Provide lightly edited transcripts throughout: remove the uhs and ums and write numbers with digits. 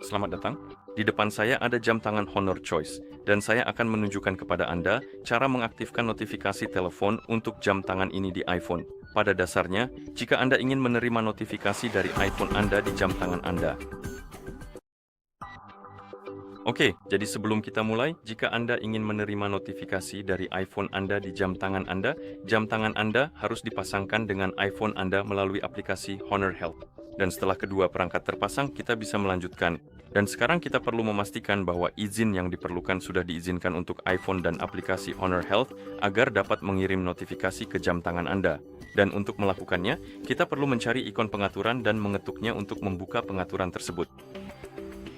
Selamat datang. Di depan saya ada jam tangan Honor Choice, dan saya akan menunjukkan kepada Anda cara mengaktifkan notifikasi telepon untuk jam tangan ini di iPhone. Pada dasarnya, jika Anda ingin menerima notifikasi dari iPhone Anda di jam tangan Anda. Oke, jadi sebelum kita mulai, jika Anda ingin menerima notifikasi dari iPhone Anda di jam tangan Anda harus dipasangkan dengan iPhone Anda melalui aplikasi Honor Health. Dan setelah kedua perangkat terpasang, kita bisa melanjutkan. Dan sekarang kita perlu memastikan bahwa izin yang diperlukan sudah diizinkan untuk iPhone dan aplikasi Honor Health agar dapat mengirim notifikasi ke jam tangan Anda. Dan untuk melakukannya, kita perlu mencari ikon pengaturan dan mengetuknya untuk membuka pengaturan tersebut.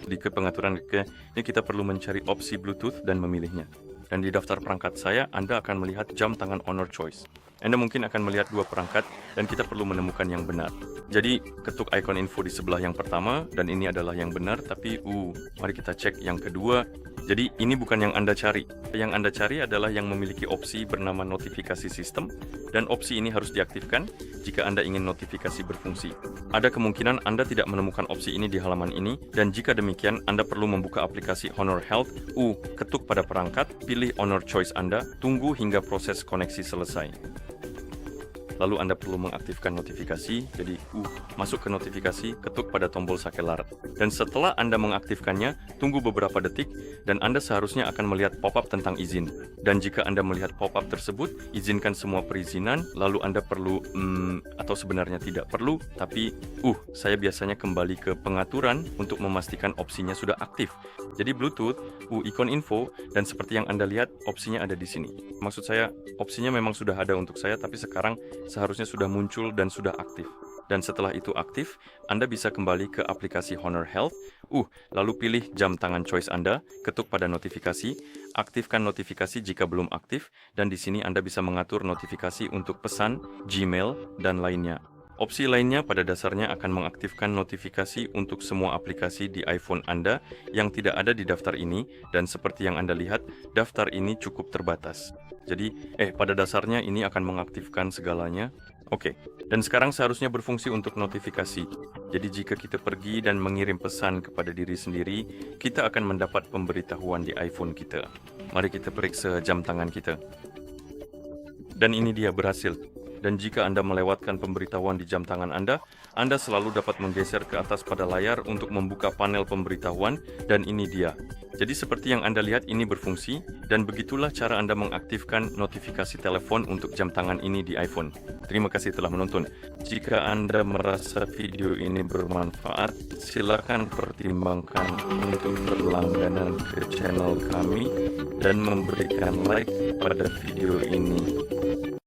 Di pengaturan ini kita perlu mencari opsi Bluetooth dan memilihnya. Dan di daftar perangkat saya, Anda akan melihat jam tangan Honor Choice. Anda mungkin akan melihat dua perangkat dan kita perlu menemukan yang benar. Jadi, ketuk ikon info di sebelah yang pertama dan ini adalah yang benar, tapi mari kita cek yang kedua. Jadi, ini bukan yang Anda cari. Yang Anda cari adalah yang memiliki opsi bernama notifikasi sistem dan opsi ini harus diaktifkan jika Anda ingin notifikasi berfungsi. Ada kemungkinan Anda tidak menemukan opsi ini di halaman ini dan jika demikian Anda perlu membuka aplikasi Honor Health. Ketuk pada perangkat, pilih Honor Choice Anda, tunggu hingga proses koneksi selesai. Lalu Anda perlu mengaktifkan notifikasi, jadi masuk ke notifikasi, ketuk pada tombol sakelar. Dan setelah Anda mengaktifkannya, tunggu beberapa detik, dan Anda seharusnya akan melihat pop-up tentang izin. Dan jika Anda melihat pop-up tersebut, izinkan semua perizinan, lalu Anda perlu, atau sebenarnya tidak perlu, tapi saya biasanya kembali ke pengaturan untuk memastikan opsinya sudah aktif. Jadi Bluetooth, ikon info, dan seperti yang Anda lihat, opsinya ada di sini. Maksud saya, opsinya memang sudah ada untuk saya, tapi sekarang seharusnya sudah muncul dan sudah aktif. Dan setelah itu aktif, Anda bisa kembali ke aplikasi Honor Health, lalu pilih jam tangan choice Anda, ketuk pada notifikasi, aktifkan notifikasi jika belum aktif, dan di sini Anda bisa mengatur notifikasi untuk pesan, Gmail, dan lainnya. Opsi lainnya pada dasarnya akan mengaktifkan notifikasi untuk semua aplikasi di iPhone Anda yang tidak ada di daftar ini, dan seperti yang Anda lihat, daftar ini cukup terbatas. Jadi, pada dasarnya ini akan mengaktifkan segalanya. Oke, dan sekarang seharusnya berfungsi untuk notifikasi. Jadi jika kita pergi dan mengirim pesan kepada diri sendiri, kita akan mendapat pemberitahuan di iPhone kita. Mari kita periksa jam tangan kita. Dan ini dia berhasil. Dan jika Anda melewatkan pemberitahuan di jam tangan Anda selalu dapat menggeser ke atas pada layar untuk membuka panel pemberitahuan, dan ini dia. Jadi seperti yang Anda lihat ini berfungsi, dan begitulah cara Anda mengaktifkan notifikasi telepon untuk jam tangan ini di iPhone. Terima kasih telah menonton. Jika Anda merasa video ini bermanfaat, silakan pertimbangkan untuk berlangganan ke channel kami dan memberikan like pada video ini.